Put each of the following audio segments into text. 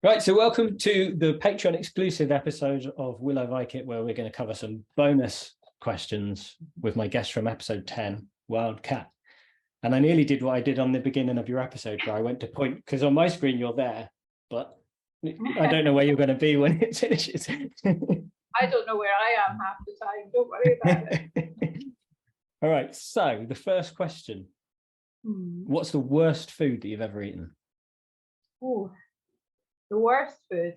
Right, so welcome to the Patreon exclusive episode of Will I Vike It, where we're going to cover some bonus questions with my guest from episode 10, Wild Katt. And I nearly did what I did on the beginning of your episode, where I went to point, because on my screen you're there, but I don't know where you're going to be when it finishes. I don't know where I am half the time, don't worry about it. All right, so the first question. What's the worst food that you've ever eaten? Oh, the worst food.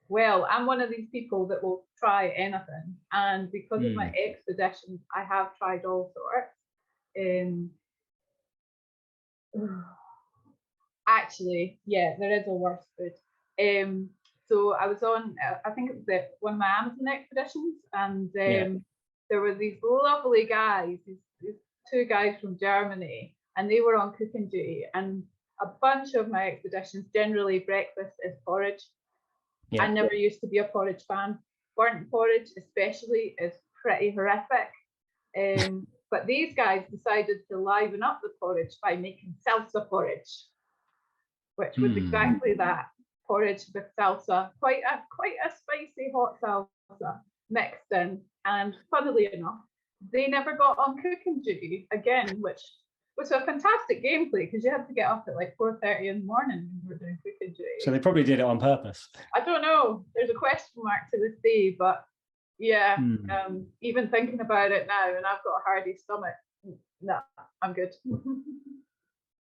Well, I'm one of these people that will try anything, and because of my expeditions, I have tried all sorts. Actually, yeah, there is a worse food. So I was on, I think it was one of my Amazon expeditions, and there were these lovely guys, these two guys from Germany, and they were on cooking duty. And a bunch of my expeditions, generally breakfast is porridge. I never used to be a porridge fan. Burnt porridge especially is pretty horrific. But these guys decided to liven up the porridge by making salsa porridge, which was exactly that, porridge with salsa, quite a spicy hot salsa mixed in. And funnily enough, they never got on cooking duty again, which was a fantastic gameplay because you had to get up at like 4:30 in the morning when you were doing cooking duty. So they probably did it on purpose. I don't know. There's a question mark to this day, but yeah, even thinking about it now, and I've got a hardy stomach, no, I'm good.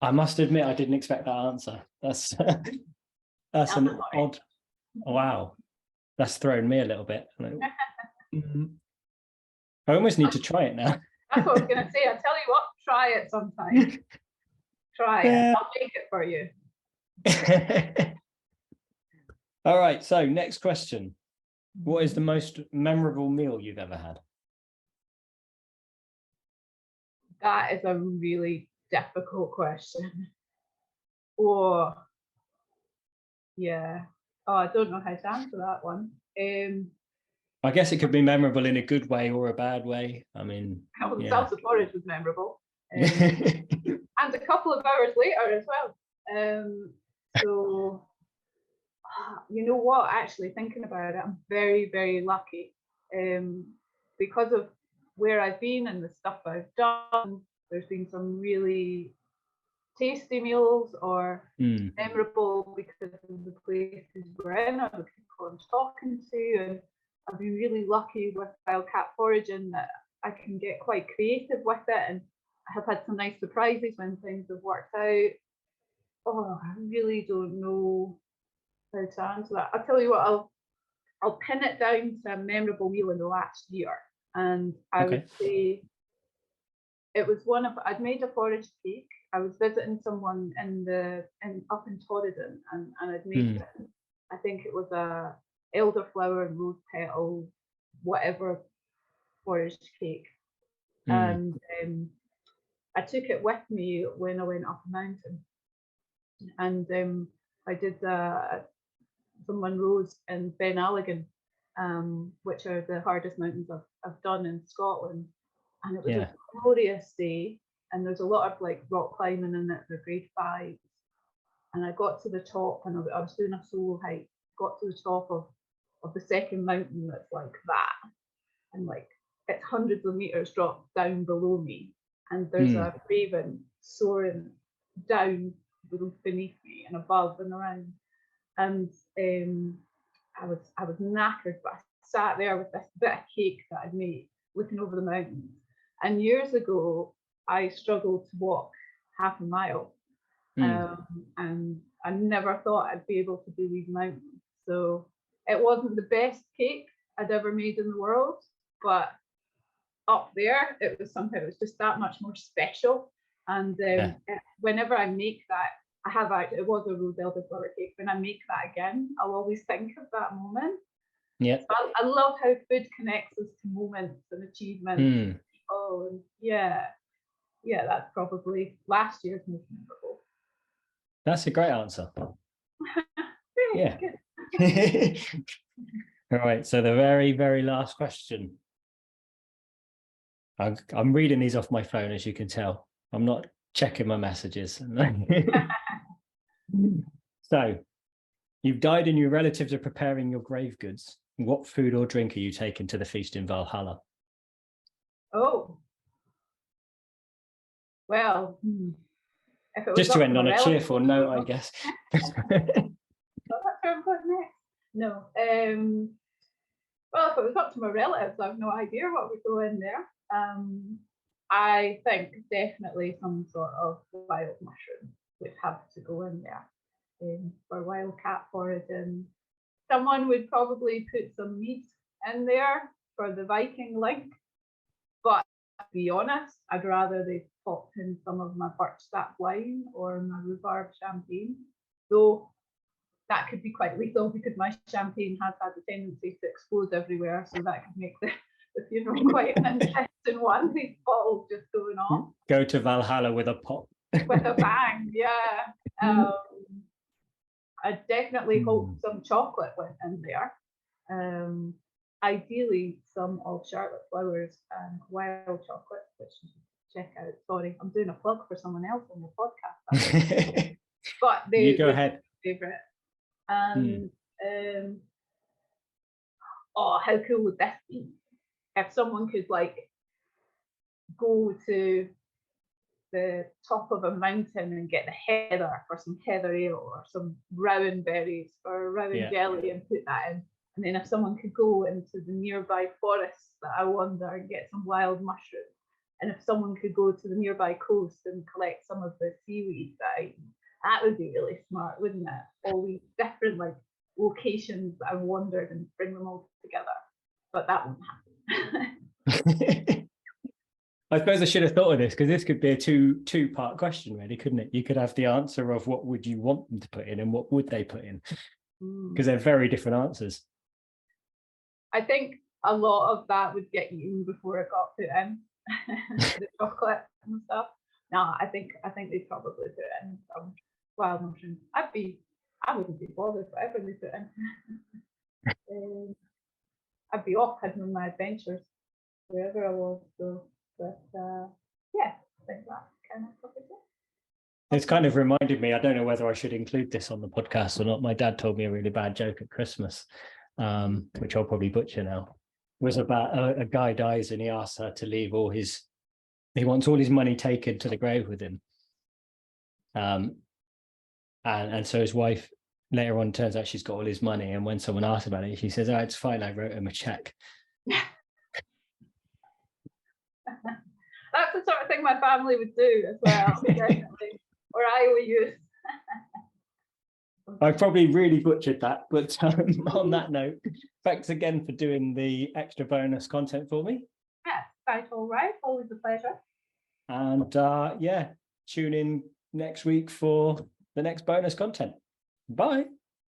I must admit, I didn't expect that answer. That's an odd. Wow, that's thrown me a little bit. I almost need to try it now. That's what I was going to say. I tell you what, try it sometime. Try it. I'll make it for you. All right. So next question. What is the most memorable meal you've ever had? That is a really difficult question. Oh, yeah. Oh, I don't know how to answer that one. I guess it could be memorable in a good way or a bad way. I mean, the salsa porridge was memorable, and a couple of hours later as well. So, you know what? Actually, thinking about it, I'm very, very lucky. Because of where I've been and the stuff I've done, there's been some really tasty meals or memorable because of the places we're in or the people I'm talking to, and I've been really lucky with Wild Katt foraging that I can get quite creative with it, and I have had some nice surprises when things have worked out. Oh, I really don't know how to answer that. I'll tell you what, I'll pin it down to a memorable meal in the last year, and I would say it was I'd made a forage cake. I was visiting someone up in Torridon, and I'd made it. I think it was a elderflower and rose petal, whatever forage cake. And I took it with me when I went up a mountain. And I did some Munros in Ben Alligan, which are the hardest mountains I've done in Scotland. And it was a glorious day. And there's a lot of like rock climbing in it, the grade 5s. And I got to the top, and I was doing a solo hike, got to the top of the second mountain that's like that. And like it's hundreds of meters dropped down below me. And there's a raven soaring down beneath me and above and around. And I was knackered, but I sat there with this bit of cake that I'd made, looking over the mountains. And years ago, I struggled to walk half a mile. And I never thought I'd be able to do these mountains. So it wasn't the best cake I'd ever made in the world, but up there, it was just that much more special. And whenever I make that, it was a rose elderflower cake. When I make that again, I'll always think of that moment. Yeah. So I love how food connects us to moments and achievements. Oh, yeah, that's probably last year's most memorable. That's a great answer. Yeah. All right. So the very, very last question. I'm reading these off my phone, as you can tell. I'm not checking my messages. So you've died and your relatives are preparing your grave goods. What food or drink are you taking to the feast in Valhalla? Oh, well, if it was Just to up end to on my a relatives, cheerful note, I guess. oh, that's where I'm going next. No. Well, if it was up to my relatives, I've no idea what would go in there. I think definitely some sort of wild mushroom would have to go in there for wildcat foraging. Someone would probably put some meat in there for the Viking link, but to be honest, I'd rather they popped in some of my birch sap wine or my rhubarb champagne, though that could be quite lethal because my champagne has had a tendency to explode everywhere, so that could make the funeral quite an interesting one. These bottles just going off. Go to Valhalla with a pop. With a bang, yeah. I definitely hope some chocolate went in there. Ideally, some of Charlotte Flowers and wild chocolate, which you should check out. Sorry, I'm doing a plug for someone else on your podcast. But they you go ahead. Favorite. And oh, how cool would this be if someone could like go to the top of a mountain and get the heather for some heather ale or some rowan berries or rowan jelly and put that in. And then if someone could go into the nearby forests that I wander and get some wild mushrooms, and if someone could go to the nearby coast and collect some of the seaweed that I eat, that would be really smart, wouldn't it? All these different like locations that I've wandered and bring them all together. But that won't happen. I suppose I should have thought of this because this could be a two-part question, really, couldn't it? You could have the answer of what would you want them to put in and what would they put in, because they're very different answers. I think a lot of that would get eaten before it got put in, the chocolate and stuff. No, I think they'd probably put in some wild mushrooms. I wouldn't be bothered whatever they put in. I'd be off having my adventures wherever I was. So, but yeah, I think that kind of covers it. It's kind of reminded me, I don't know whether I should include this on the podcast or not. My dad told me a really bad joke at Christmas, which I'll probably butcher now. It was about a guy dies and he asks her to leave he wants all his money taken to the grave with him. And so his wife later on turns out she's got all his money. And when someone asks about it, she says, "Oh, it's fine. I wrote him a check." That's the sort of thing my family would do as well, definitely. Or I will use. I probably really butchered that, but on that note, thanks again for doing the extra bonus content for me. Yeah, quite all right. Always a pleasure. And tune in next week for the next bonus content. Bye.